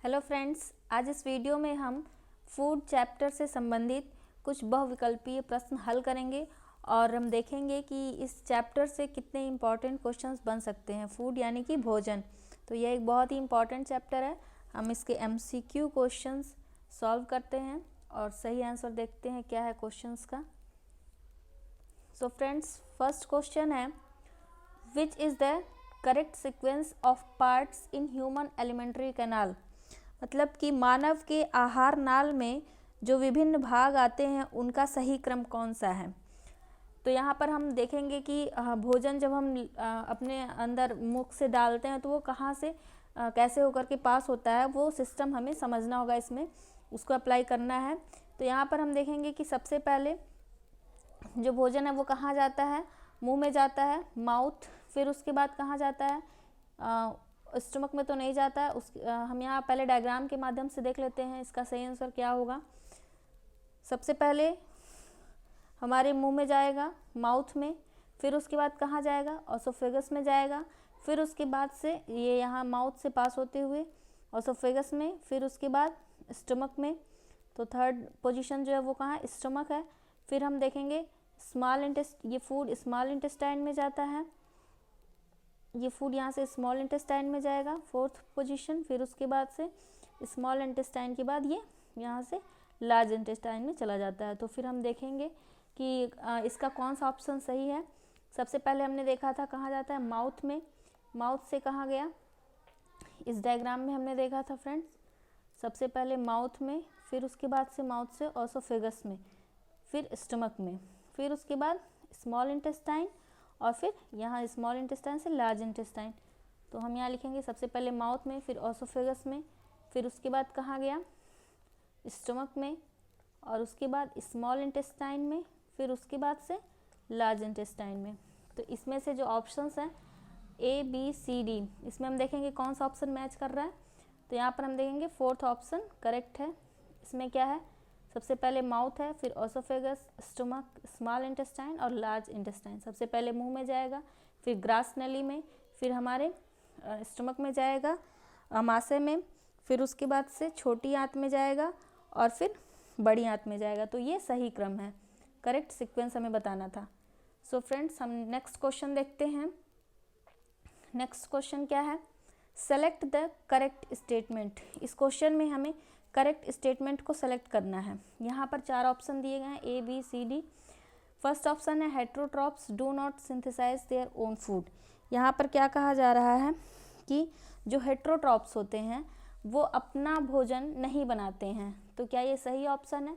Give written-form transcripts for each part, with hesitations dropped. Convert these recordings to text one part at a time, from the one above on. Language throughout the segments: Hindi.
हेलो फ्रेंड्स, आज इस वीडियो में हम फूड चैप्टर से संबंधित कुछ बहुविकल्पीय प्रश्न हल करेंगे और हम देखेंगे कि इस चैप्टर से कितने इम्पॉर्टेंट क्वेश्चंस बन सकते हैं। फूड यानी कि भोजन, तो यह एक बहुत ही इम्पॉर्टेंट चैप्टर है। हम इसके MCQ क्वेश्चंस सॉल्व करते हैं और सही आंसर देखते हैं क्या है क्वेश्चंस का। सो फ्रेंड्स, फर्स्ट क्वेश्चन है, which is the correct sequence of parts in human alimentary canal. मतलब कि मानव के आहार नाल में जो विभिन्न भाग आते हैं उनका सही क्रम कौन सा है। तो यहाँ पर हम देखेंगे कि भोजन जब हम अपने अंदर मुख से डालते हैं तो वो कहाँ से कैसे होकर के पास होता है, वो सिस्टम हमें समझना होगा, इसमें उसको अप्लाई करना है। तो यहाँ पर हम देखेंगे कि सबसे पहले जो भोजन है वो कहाँ जाता है, मुंह में जाता है, माउथ। फिर उसके बाद कहाँ जाता है, स्टमक में तो नहीं जाता है। हम यहाँ पहले डायग्राम के माध्यम से देख लेते हैं इसका सही आंसर क्या होगा। सबसे पहले हमारे मुंह में जाएगा, माउथ में। फिर उसके बाद कहाँ जाएगा, ओसोफेगस में जाएगा। फिर उसके बाद से ये यहाँ माउथ से पास होते हुए ओसोफेगस में, फिर उसके बाद स्टमक में। तो थर्ड पोजीशन जो है वो कहाँ है, स्टमक है। फिर हम देखेंगे ये फूड स्मॉल इंटेस्टाइन में जाता है, ये फूड यहाँ से स्मॉल इंटेस्टाइन में जाएगा, फोर्थ पोजीशन। फिर उसके बाद से स्मॉल इंटेस्टाइन के बाद ये यहाँ से लार्ज इंटेस्टाइन में चला जाता है। तो फिर हम देखेंगे कि इसका कौन सा ऑप्शन सही है। सबसे पहले हमने देखा था कहाँ जाता है, माउथ में। माउथ से कहाँ गया, इस डायग्राम में हमने देखा था फ्रेंड्स, सबसे पहले माउथ में, फिर उसके बाद से माउथ से ओसोफेगस में, फिर स्टमक में, फिर उसके बाद स्मॉल इंटेस्टाइन, और फिर यहाँ स्मॉल इंटेस्टाइन से लार्ज इंटेस्टाइन। तो हम यहाँ लिखेंगे सबसे पहले माउथ में, फिर ओसोफेगस में, फिर उसके बाद कहाँ गया, स्टमक में, और उसके बाद स्मॉल इंटेस्टाइन में, फिर उसके बाद से लार्ज इंटेस्टाइन में। तो इसमें से जो ऑप्शंस हैं ABCD, इसमें हम देखेंगे कौन सा ऑप्शन मैच कर रहा है। तो यहाँ पर हम देखेंगे फोर्थ ऑप्शन करेक्ट है। इसमें क्या है, सबसे पहले माउथ है, फिर ओसोफेगस, स्टमक, स्मॉल इंटेस्टाइन और लार्ज इंटेस्टाइन। सबसे पहले मुंह में जाएगा, फिर ग्रास नली में, फिर हमारे स्टमक में जाएगा, आमाशय में, फिर उसके बाद से छोटी आंत में जाएगा और फिर बड़ी आंत में जाएगा। तो ये सही क्रम है, करेक्ट सीक्वेंस हमें बताना था। सो फ्रेंड्स, हम नेक्स्ट क्वेश्चन देखते हैं। नेक्स्ट क्वेश्चन क्या है, सेलेक्ट द करेक्ट स्टेटमेंट। इस क्वेश्चन में हमें करेक्ट स्टेटमेंट को सेलेक्ट करना है। यहाँ पर 4 ऑप्शन दिए गए हैं ABCD। फर्स्ट ऑप्शन है, heterotrophs do not synthesize their own food. यहाँ पर क्या कहा जा रहा है कि जो हेट्रोट्रॉप्स होते हैं वो अपना भोजन नहीं बनाते हैं। तो क्या ये सही ऑप्शन है।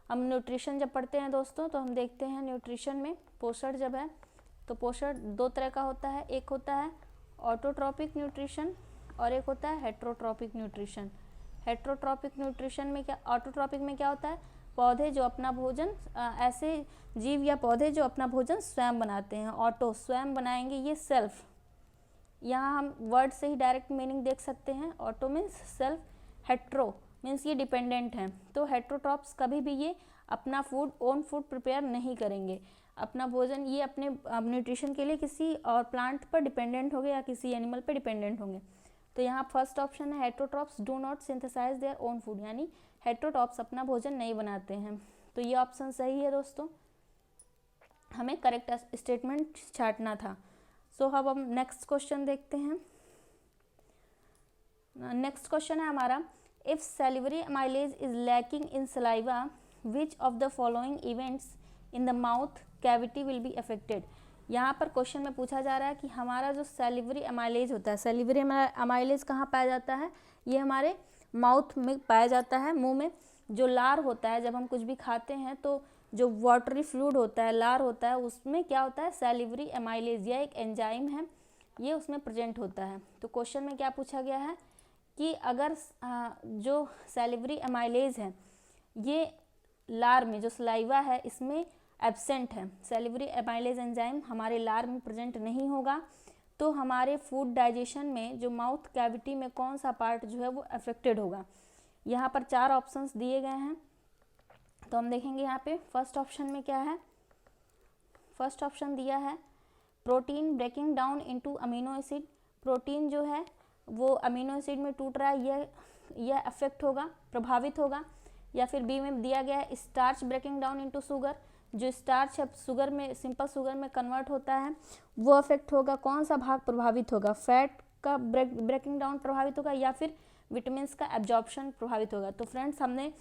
हम न्यूट्रिशन जब पढ़ते हैं दोस्तों, तो हम देखते हैं न्यूट्रिशन में पोषण जब है तो पोषण 2 तरह का होता है, एक होता है ऑटोट्रॉपिक न्यूट्रिशन और एक होता है हेट्रोट्रॉपिक न्यूट्रिशन। हेट्रोट्रॉपिक न्यूट्रिशन में क्या, ऑटोट्रॉपिक में क्या होता है, पौधे जो अपना भोजन ऐसे जीव या पौधे जो अपना भोजन स्वयं बनाते हैं। ऑटो स्वयं बनाएंगे, ये सेल्फ, यहाँ हम वर्ड से ही डायरेक्ट मीनिंग देख सकते हैं। Auto means self, hetero means ये डिपेंडेंट हैं। तो हेट्रोट्रॉप्स कभी भी ये अपना फूड, ओन फूड प्रिपेयर नहीं करेंगे। अपना भोजन ये अपने न्यूट्रिशन के लिए किसी और प्लांट पर डिपेंडेंट होंगे या किसी एनिमल पर डिपेंडेंट होंगे। तो यहाँ फर्स्ट ऑप्शन है, heterotrophs do not synthesize their own food, यानी हेट्रोट्रॉप्स अपना भोजन नहीं बनाते हैं। तो ये ऑप्शन सही है दोस्तों, हमें करेक्ट स्टेटमेंट छांटना था। सो अब हम नेक्स्ट क्वेश्चन देखते हैं। नेक्स्ट क्वेश्चन है हमारा, if salivary amylase is lacking in saliva, which of the following events in the mouth cavity will be affected. यहाँ पर क्वेश्चन में पूछा जा रहा है कि हमारा जो सैलिवरी अमाइलेज होता है, सैलिवरी अमाइलेज कहाँ पाया जाता है, ये हमारे माउथ में पाया जाता है, मुंह में। जो लार होता है, जब हम कुछ भी खाते हैं तो जो वाटरी फ्लूइड होता है, लार होता है, उसमें क्या होता है, सैलिवरी अमाइलेज, यह एक एंजाइम है, ये उसमें प्रेजेंट होता है। तो क्वेश्चन में क्या पूछा गया है कि अगर जो सैलिवरी अमाइलेज है ये लार में, जो सलाइवा है इसमें एब्सेंट है, सैलिवरी अमाइलेज एंजाइम हमारे लार में प्रेजेंट नहीं होगा, तो हमारे फूड डाइजेशन में जो माउथ कैविटी में कौन सा पार्ट जो है वो अफेक्टेड होगा। यहाँ पर 4 ऑप्शंस दिए गए हैं। तो हम देखेंगे यहाँ पे फर्स्ट ऑप्शन में क्या है। फर्स्ट ऑप्शन दिया है, protein breaking down into amino acid. Protein जो है वो अमीनो एसिड में टूट रहा है, यह अफेक्ट होगा, प्रभावित होगा। या फिर बी में दिया गया है starch breaking down into sugar, जो स्टार्च है शुगर में, सिंपल शुगर में कन्वर्ट होता है, वो अफेक्ट होगा। कौन सा भाग प्रभावित होगा? फैट का ब्रेकिंग डाउन प्रभावित होगा या फिर विटामिन का एब्जॉर्प्शन प्रभावित होगा। तो फ्रेंड्स हमने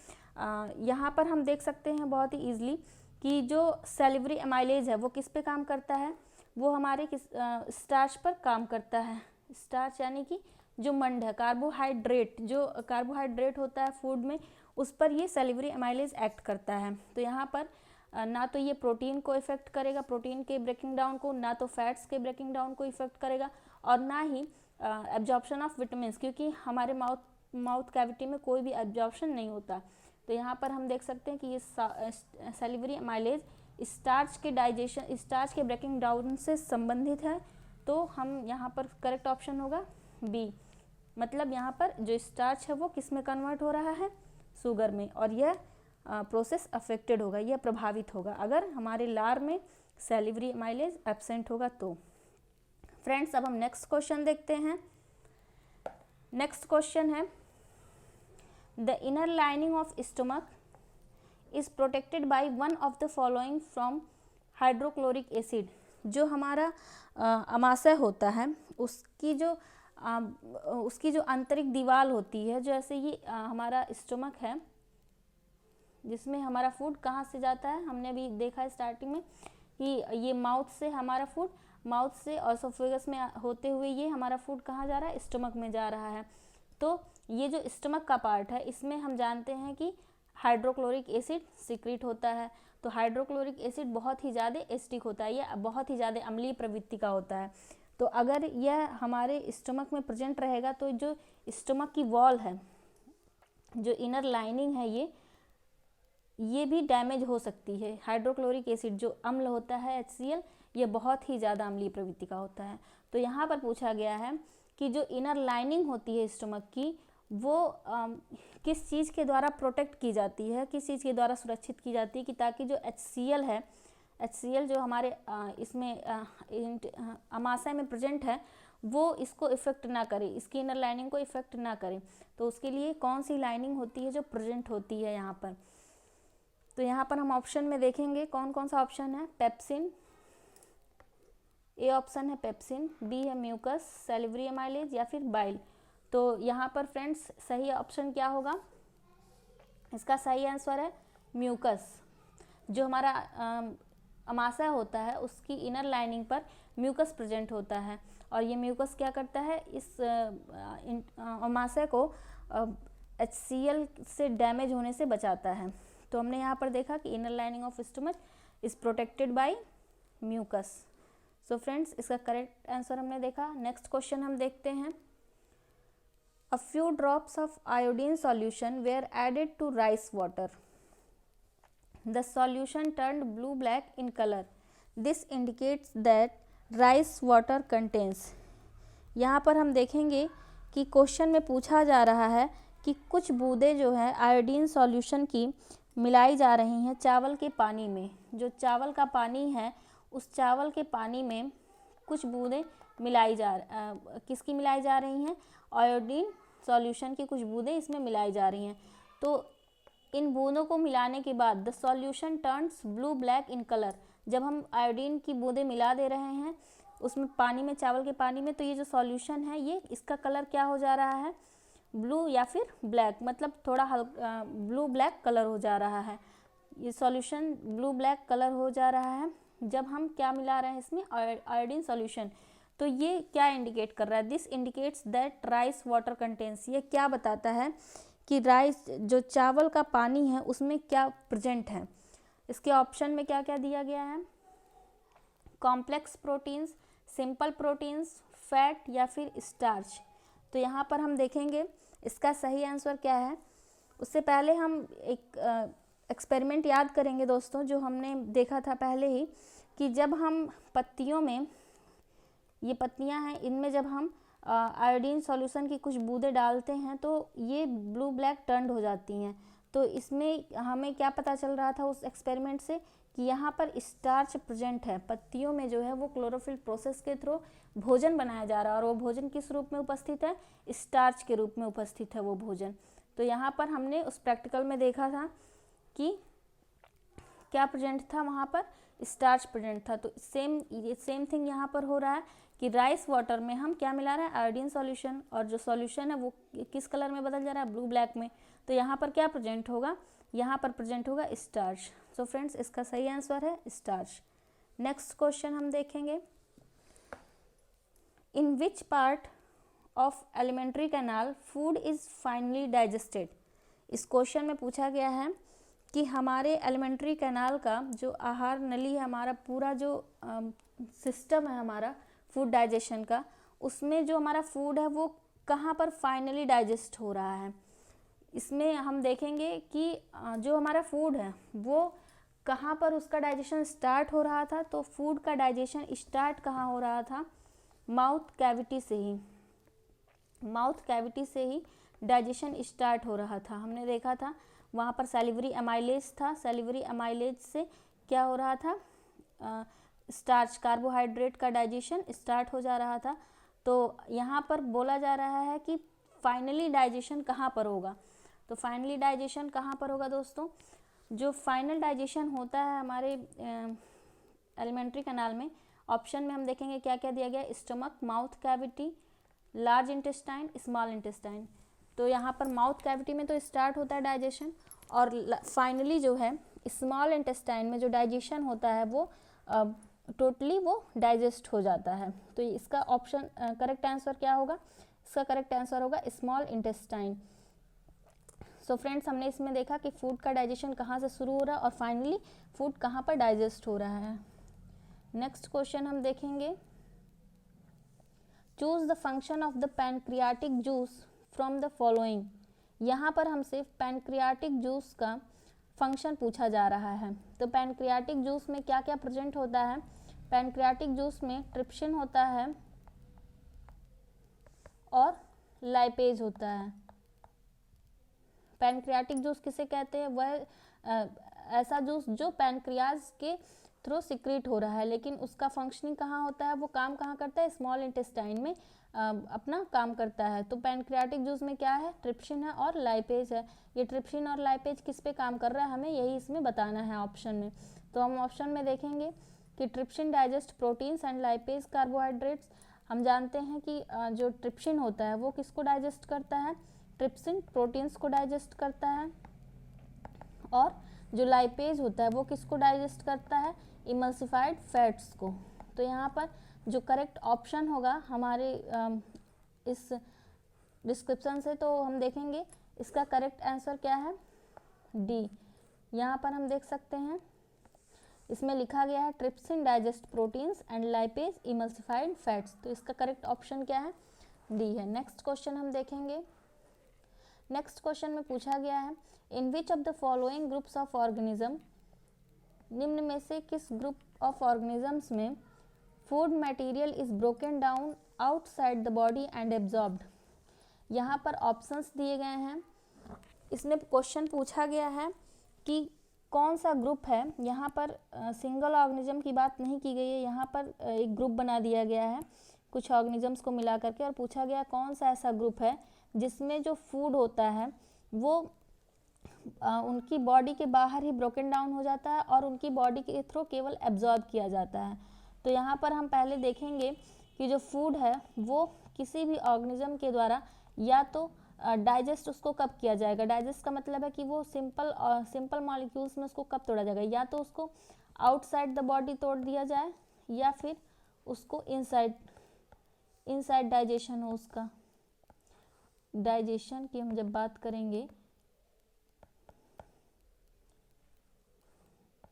यहाँ पर हम देख सकते हैं बहुत ही ईजिली कि जो सैलिवरी एमाइलेज है वो किस पे काम करता है? वो हमारे स्टार्च पर काम करता है। स्टार्च यानी कि जो मंड है, कार्बोहाइड्रेट, जो कार्बोहाइड्रेट होता है फूड में, उस पर ये सैलिवरी एमाइलेज एक्ट करता है। तो यहाँ पर ना तो ये प्रोटीन को इफेक्ट करेगा, प्रोटीन के ब्रेकिंग डाउन को, ना तो फैट्स के ब्रेकिंग डाउन को इफेक्ट करेगा, और ना ही एब्जॉर्प्शन ऑफ विटामिन, क्योंकि हमारे माउथ कैविटी में कोई भी एब्जॉर्प्शन नहीं होता। तो यहाँ पर हम देख सकते हैं कि ये सैलिवरी एमाइलेज स्टार्च के डाइजेशन, स्टार्च के ब्रेकिंग डाउन से संबंधित है। तो हम यहाँ पर करेक्ट ऑप्शन होगा बी, मतलब यहाँ पर जो स्टार्च है वो किस में कन्वर्ट हो रहा है? शुगर में, और यह प्रोसेस अफेक्टेड होगा, यह प्रभावित होगा अगर हमारे लार में सैलिवरी एमाइलेज एब्सेंट होगा तो। फ्रेंड्स अब हम नेक्स्ट क्वेश्चन देखते हैं। नेक्स्ट क्वेश्चन है the inner lining of stomach is protected by one of the following from hydrochloric acid. जो हमारा अमाशय होता है उसकी जो आंतरिक दीवार होती है, जैसे ये हमारा स्टमक है जिसमें हमारा फूड कहाँ से जाता है, हमने अभी देखा है स्टार्टिंग में कि ये माउथ से हमारा फूड, माउथ से ऑसोफेगस में होते हुए ये हमारा फूड कहाँ जा रहा है? स्टमक में जा रहा है। तो ये जो स्टमक का पार्ट है इसमें हम जानते हैं कि हाइड्रोक्लोरिक एसिड सीक्रेट होता है। तो हाइड्रोक्लोरिक एसिड बहुत ही ज़्यादा एसिडिक होता है, यह बहुत ही ज़्यादा अम्लीय प्रवृत्ति का होता है। तो अगर यह हमारे स्टमक में प्रेजेंट रहेगा तो जो स्टमक की वॉल है, जो इनर लाइनिंग है, ये भी डैमेज हो सकती है। हाइड्रोक्लोरिक एसिड जो अम्ल होता है HCl, ये बहुत ही ज़्यादा अम्लीय प्रवृत्ति का होता है। तो यहाँ पर पूछा गया है कि जो इनर लाइनिंग होती है स्टमक की, वो किस चीज़ के द्वारा प्रोटेक्ट की जाती है, किस चीज़ के द्वारा सुरक्षित की जाती है कि ताकि जो HCl है, HCl जो हमारे इसमें अमाशय में प्रेजेंट है, वो इसको इफ़ेक्ट ना करे, इसकी इनर लाइनिंग को इफ़ेक्ट ना करे। तो उसके लिए कौन सी लाइनिंग होती है जो प्रेजेंट होती है यहाँ पर? तो यहाँ पर हम ऑप्शन में देखेंगे कौन कौन सा ऑप्शन है। पेप्सिन, ए ऑप्शन है पेप्सिन, बी है म्यूकस, सैलिवरी एमाइलेज, या फिर बाइल। तो यहाँ पर फ्रेंड्स सही ऑप्शन क्या होगा? इसका सही आंसर है म्यूकस। जो हमारा अमाशय होता है उसकी इनर लाइनिंग पर म्यूकस प्रेजेंट होता है, और ये म्यूकस क्या करता है? इस अमाशय को HCl से डैमेज होने से बचाता है। तो हमने यहाँ पर देखा कि inner lining of stomach is protected by mucus. So friends इसका करेक्ट आंसर हमने देखा। नेक्स्ट क्वेश्चन हम देखते हैं। A few drops of iodine solution were added to rice water. The solution turned blue black in colour. This indicates that rice water contains. यहाँ पर हम देखेंगे कि क्वेश्चन में पूछा जा रहा है कि कुछ बूंदें जो है आयोडीन सॉल्यूशन की मिलाई जा रही हैं चावल के पानी में। जो चावल का पानी है उस चावल के पानी में कुछ बूंदें किसकी मिलाई जा रही हैं? आयोडीन सॉल्यूशन की कुछ बूंदें इसमें मिलाई जा रही हैं। तो इन बूंदों को मिलाने के बाद the solution turns blue black in colour. जब हम आयोडीन की बूंदें मिला दे रहे हैं उसमें पानी में, चावल के पानी में, तो ये जो सॉल्यूशन है ये इसका कलर क्या हो जा रहा है? ब्लू या फिर ब्लैक, मतलब थोड़ा हल्का ब्लू ब्लैक कलर हो जा रहा है। ये सॉल्यूशन ब्लू ब्लैक कलर हो जा रहा है जब हम क्या मिला रहे हैं इसमें? Iodine solution. तो ये क्या इंडिकेट कर रहा है? This indicates that rice water contains. ये क्या बताता है कि राइस, जो चावल का पानी है, उसमें क्या प्रेजेंट है? इसके ऑप्शन में क्या क्या दिया गया है? Complex proteins, simple proteins, fat, या फिर स्टार्च। तो यहाँ पर हम देखेंगे इसका सही आंसर क्या है। उससे पहले हम एक एक्सपेरिमेंट याद करेंगे दोस्तों, जो हमने देखा था पहले ही, कि जब हम पत्तियों में, ये पत्तियां हैं, इनमें जब हम आयोडीन सॉल्यूशन की कुछ बूंदें डालते हैं तो ये ब्लू ब्लैक टर्न्ड हो जाती हैं। तो इसमें हमें क्या पता चल रहा था उस एक्सपेरिमेंट से कि यहाँ पर स्टार्च प्रेजेंट है, पत्तियों में जो है वो क्लोरोफिल प्रोसेस के थ्रू भोजन बनाया जा रहा है और वो भोजन किस रूप में उपस्थित है, स्टार्च के रूप में उपस्थित है वो भोजन। तो यहाँ पर हमने उस प्रैक्टिकल में देखा था कि क्या प्रेजेंट था, वहाँ पर स्टार्च प्रेजेंट था। तो सेम थिंग यहाँ पर हो रहा है कि राइस वाटर में हम क्या मिला रहे हैं, आयोडीन सॉल्यूशन, और जो सॉल्यूशन है वो किस कलर में बदल जा रहा है, ब्लू ब्लैक में। तो यहाँ पर क्या प्रेजेंट होगा, यहाँ पर प्रेजेंट होगा स्टार्च। सो फ्रेंड्स इसका सही आंसर है स्टार्च। नेक्स्ट क्वेश्चन हम देखेंगे, in which part of alimentary canal food is finally digested. इस क्वेश्चन में पूछा गया है कि हमारे एलिमेंट्री कैनाल का जो आहार नली है, हमारा पूरा जो सिस्टम है हमारा फूड डाइजेशन का, उसमें जो हमारा फूड है वो कहाँ पर फाइनली डाइजेस्ट हो रहा है। इसमें हम देखेंगे कि जो हमारा फूड है वो कहाँ पर उसका डाइजेशन स्टार्ट हो रहा था। तो फूड का डाइजेशन स्टार्ट कहाँ हो रहा था, माउथ कैविटी से ही, माउथ कैविटी से ही डाइजेशन स्टार्ट हो रहा था। हमने देखा था वहाँ पर सैलिवरी एमाइलेज था, सैलिवरी एमाइलेज से क्या हो रहा था, स्टार्च कार्बोहाइड्रेट का डाइजेशन स्टार्ट हो जा रहा था। तो यहाँ पर बोला जा रहा है कि फाइनली डाइजेशन कहाँ पर होगा। तो फाइनली डाइजेशन कहाँ पर होगा दोस्तों, जो फाइनल डाइजेशन होता है हमारे एलिमेंट्री कैनाल में, ऑप्शन में हम देखेंगे क्या क्या दिया गया, stomach, mouth cavity, large intestine, small intestine. तो यहाँ पर माउथ कैविटी में तो स्टार्ट होता है डाइजेशन, और फाइनली जो है स्मॉल इंटेस्टाइन में जो डाइजेशन होता है वो टोटली वो डाइजेस्ट हो जाता है। तो इसका ऑप्शन करेक्ट आंसर क्या होगा, इसका करेक्ट आंसर होगा स्मॉल इंटेस्टाइन। सो फ्रेंड्स हमने इसमें देखा कि फूड का डाइजेशन कहाँ से शुरू हो रहा है और फाइनली फूड कहाँ पर डाइजेस्ट हो रहा है। नेक्स्ट क्वेश्चन हम देखेंगे, choose the function of the pancreatic juice from the following. यहाँ पर हमसे पैनक्रियाटिक जूस का फंक्शन पूछा जा रहा है। तो पैनक्रियाटिक जूस में क्या क्या प्रेजेंट होता है, पैनक्रियाटिक जूस में ट्रिप्सिन होता है और लाइपेज होता है। पैनक्रियाटिक जूस किसे कहते हैं, वह ऐसा जूस जो पैनक्रियाज के थ्रू सिक्रीट हो रहा है, लेकिन उसका फंक्शनिंग कहाँ होता है, वो काम कहाँ करता है, स्मॉल इंटेस्टाइन में अपना काम करता है। तो पैनक्रियाटिक जूस में क्या है, ट्रिप्सिन है और लाइपेज है। ये ट्रिप्सिन और लाइपेज किस पे काम कर रहा है, हमें यही इसमें बताना है ऑप्शन में। तो हम ऑप्शन में देखेंगे कि trypsin digest proteins and lipase carbohydrates. हम जानते हैं कि जो ट्रिप्सिन होता है वो किसको डाइजेस्ट करता है, ट्रिप्सिन प्रोटीन्स को डाइजेस्ट करता है, और जो लाइपेज होता है वो किसको डाइजेस्ट करता है, इमल्सिफाइड फैट्स को। तो यहाँ पर जो करेक्ट ऑप्शन होगा हमारे इस डिस्क्रिप्शन से, तो हम देखेंगे इसका करेक्ट आंसर क्या है, डी। यहाँ पर हम देख सकते हैं इसमें लिखा गया है trypsin digest proteins and lipase emulsified fats. तो इसका करेक्ट ऑप्शन क्या है, डी है। नेक्स्ट क्वेश्चन हम देखेंगे, नेक्स्ट क्वेश्चन में पूछा गया है, in which of the following groups of organism, निम्न में से किस ग्रुप ऑफ ऑर्गेनिजम्स में food material is broken down outside the body and absorbed. यहाँ पर ऑप्शंस दिए गए हैं। इसमें क्वेश्चन पूछा गया है कि कौन सा ग्रुप है, यहाँ पर सिंगल ऑर्गेनिज्म की बात नहीं की गई है, यहाँ पर एक ग्रुप बना दिया गया है कुछ ऑर्गेनिजम्स को मिला करके, और पूछा गया कौन सा ऐसा ग्रुप है जिसमें जो फूड होता है वो उनकी बॉडी के बाहर ही ब्रोकन डाउन हो जाता है और उनकी बॉडी के थ्रू केवल एब्जॉर्ब किया जाता है। तो यहाँ पर हम पहले देखेंगे कि जो फूड है वो किसी भी ऑर्गेनिज्म के द्वारा या तो डाइजेस्ट उसको कब किया जाएगा, डाइजेस्ट का मतलब है कि वो सिंपल मॉलिक्यूल्स में उसको कब तोड़ा जाएगा, या तो उसको आउटसाइड द बॉडी तोड़ दिया जाए या फिर उसको इनसाइड डाइजेशन हो। उसका डाइजेशन की हम जब बात करेंगे,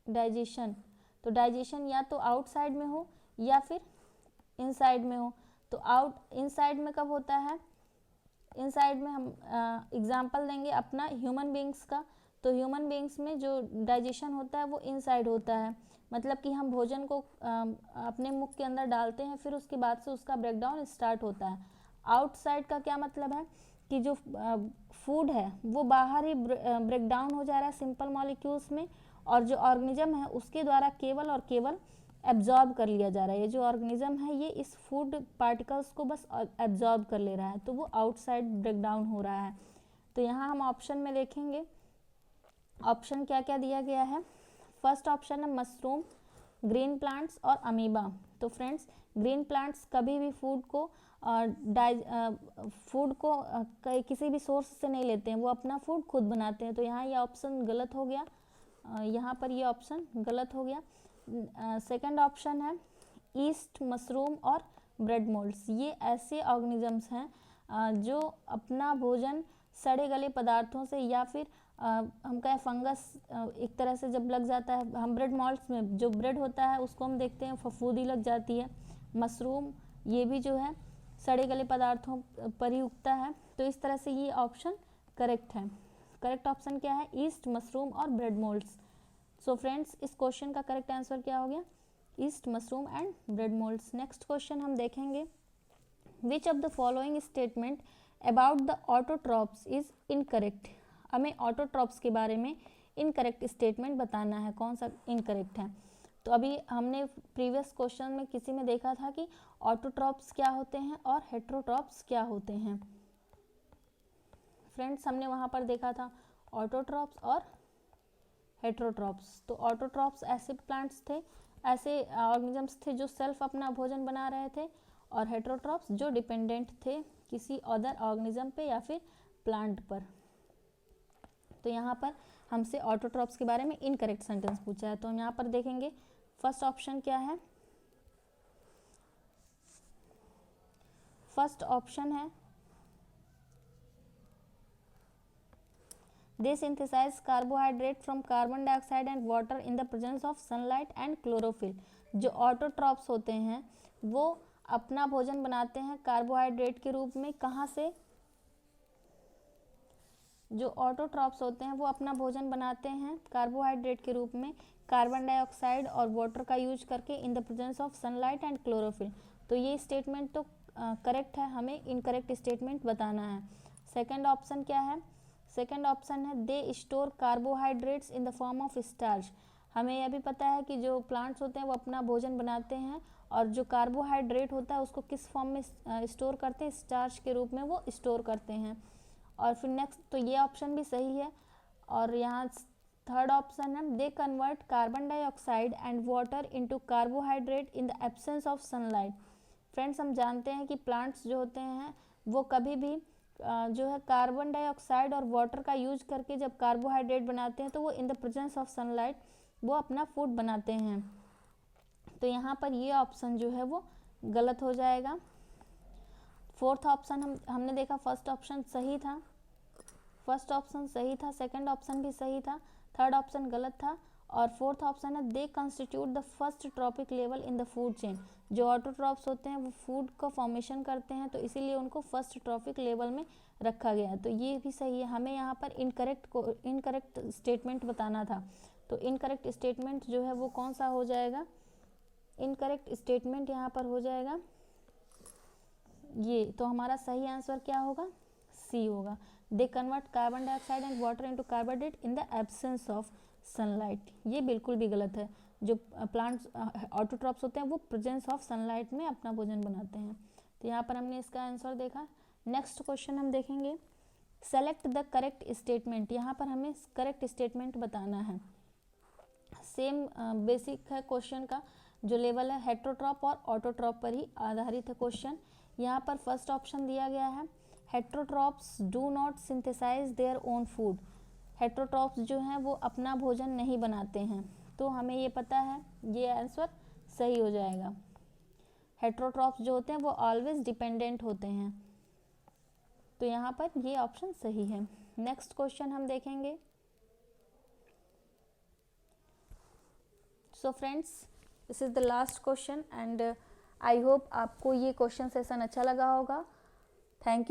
डाइजेशन, तो डाइजेशन या तो आउटसाइड में हो या फिर इनसाइड में हो। तो इनसाइड में कब होता है, इनसाइड में हम एग्जांपल देंगे अपना ह्यूमन बीइंग्स का। तो ह्यूमन बीइंग्स में जो डाइजेशन होता है वो इनसाइड होता है, मतलब कि हम भोजन को अपने मुख के अंदर डालते हैं, फिर उसके बाद से उसका ब्रेकडाउन स्टार्ट होता है। आउटसाइड का क्या मतलब है कि जो फूड है वो बाहर ही ब्रेकडाउन हो जा रहा है सिंपल मॉलिक्यूल्स में, और जो ऑर्गेनिज्म है उसके द्वारा केवल और केवल एब्जॉर्ब कर लिया जा रहा है। ये जो ऑर्गेनिज्म है ये इस फूड पार्टिकल्स को बस एब्जॉर्ब कर ले रहा है, तो वो आउटसाइड ब्रेक डाउन हो रहा है। तो यहाँ हम ऑप्शन में देखेंगे ऑप्शन क्या क्या दिया गया है। फर्स्ट ऑप्शन है मशरूम, ग्रीन प्लांट्स और अमीबा। तो फ्रेंड्स ग्रीन प्लांट्स कभी भी फूड को किसी भी सोर्स से नहीं लेते हैं, वो अपना फूड खुद बनाते हैं। तो यहाँ ये ऑप्शन गलत हो गया, यहाँ पर ये ऑप्शन गलत हो गया। सेकंड ऑप्शन है ईस्ट, मशरूम और ब्रेड मोल्ड्स। ये ऐसे ऑर्गेनिजम्स हैं जो अपना भोजन सड़े गले पदार्थों से या फिर हम कहें फंगस एक तरह से जब लग जाता है, हम ब्रेड मॉल्ट्स में जो ब्रेड होता है उसको हम देखते हैं फफूंदी लग जाती है। मशरूम ये भी जो है सड़े गले पदार्थों पर ही उगता है। तो इस तरह से ये ऑप्शन करेक्ट है। करेक्ट ऑप्शन क्या है? ईस्ट, मशरूम और ब्रेड मोल्ड्स। सो फ्रेंड्स इस क्वेश्चन का करेक्ट आंसर क्या हो गया? East, mushroom and bread moulds. Next question हम देखेंगे विच of the following statement about the autotrophs is incorrect. हमें ऑटोट्रॉप्स के बारे में इनकरेक्ट स्टेटमेंट बताना है, कौन सा इनकरेक्ट है। तो अभी हमने प्रीवियस क्वेश्चन में किसी में देखा था कि ऑटोट्रॉप्स क्या होते हैं और हेट्रोट्रॉप्स क्या होते हैं। फ्रेंड्स हमने वहाँ पर देखा था ऑटोट्रॉप्स और हेट्रोट्रॉप्स। तो ऑटोट्रॉप्स ऐसे प्लांट्स थे, ऐसे ऑर्गेनिजम्स थे जो सेल्फ अपना भोजन बना रहे थे, और हेट्रोट्रॉप्स जो डिपेंडेंट थे किसी अदर ऑर्गेनिज्म पे या फिर प्लांट पर। तो यहाँ पर हमसे ऑटोट्रॉप्स के बारे में इनकरेक्ट सेंटेंस पूछा है। तो हम यहाँ पर देखेंगे फर्स्ट ऑप्शन क्या है। फर्स्ट ऑप्शन है they synthesize carbohydrate from carbon dioxide and water in the presence of sunlight and chlorophyll. जो ऑटोट्रॉप्स होते हैं वो अपना भोजन बनाते हैं कार्बोहाइड्रेट के रूप में। कहाँ से? जो ऑटोट्रॉप्स होते हैं वो अपना भोजन बनाते हैं कार्बोहाइड्रेट के रूप में कार्बन डाइऑक्साइड और वाटर का यूज करके इन the presence of sunlight and chlorophyll. तो ये स्टेटमेंट तो करेक्ट है, हमें इनकरेक्ट स्टेटमेंट बताना है। सेकंड ऑप्शन क्या है? सेकंड ऑप्शन है they store carbohydrates in the form of starch. हमें यह भी पता है कि जो प्लांट्स होते हैं वो अपना भोजन बनाते हैं और जो कार्बोहाइड्रेट होता है उसको किस फॉर्म में स्टोर करते हैं? स्टार्च के रूप में वो स्टोर करते हैं। और फिर नेक्स्ट तो ये ऑप्शन भी सही है। और यहाँ थर्ड ऑप्शन है they convert carbon dioxide and water into carbohydrate in the absence of sunlight. Friends हम जानते हैं कि प्लांट्स जो होते हैं वो कभी भी जो है कार्बन डाइऑक्साइड और वाटर का यूज करके जब कार्बोहाइड्रेट बनाते हैं तो वो इन द प्रेजेंस ऑफ सनलाइट वो अपना फूड बनाते हैं। तो यहाँ पर ये ऑप्शन जो है वो गलत हो जाएगा। फोर्थ ऑप्शन हमने देखा फर्स्ट ऑप्शन सही था, फर्स्ट ऑप्शन सही था, सेकंड ऑप्शन भी सही था, थर्ड ऑप्शन गलत था, और फोर्थ ऑप्शन है दे constitute the first trophic level in the food chain. जो ऑटोट्रॉप्स होते हैं वो फूड का फॉर्मेशन करते हैं तो इसीलिए उनको फर्स्ट ट्रॉपिक लेवल में रखा गया है। तो ये भी सही है, हमें यहाँ पर इनकरेक्ट स्टेटमेंट बताना था। तो इनकरेक्ट स्टेटमेंट जो है वो कौन सा हो जाएगा? इनकरेक्ट स्टेटमेंट यहाँ पर हो जाएगा ये। तो हमारा सही आंसर क्या होगा? सी होगा। They convert carbon dioxide and water into carbohydrate in the absence of sunlight. ये बिल्कुल भी गलत है। जो प्लांट्स ऑटोट्रॉप्स होते हैं वो प्रेजेंस ऑफ सनलाइट में अपना भोजन बनाते हैं। तो यहाँ पर हमने इसका आंसर देखा। नेक्स्ट क्वेश्चन हम देखेंगे सेलेक्ट द करेक्ट स्टेटमेंट। यहाँ पर हमें करेक्ट स्टेटमेंट बताना है। सेम बेसिक है क्वेश्चन का, जो लेवल है हेट्रोट्रॉप और ऑटोट्रॉप पर ही आधारित है क्वेश्चन। यहाँ पर फर्स्ट ऑप्शन दिया गया है heterotrophs do not synthesize their own food. Heterotrophs जो हैं वो अपना भोजन नहीं बनाते हैं। तो हमें ये पता है ये आंसर सही हो जाएगा। हेट्रोट्रॉप्स जो होते हैं वो ऑलवेज डिपेंडेंट होते हैं। तो यहाँ पर ये ऑप्शन सही है। नेक्स्ट क्वेश्चन हम देखेंगे। So friends this is the last question and I hope आपको ये क्वेश्चन सेशन अच्छा लगा होगा। Thank you.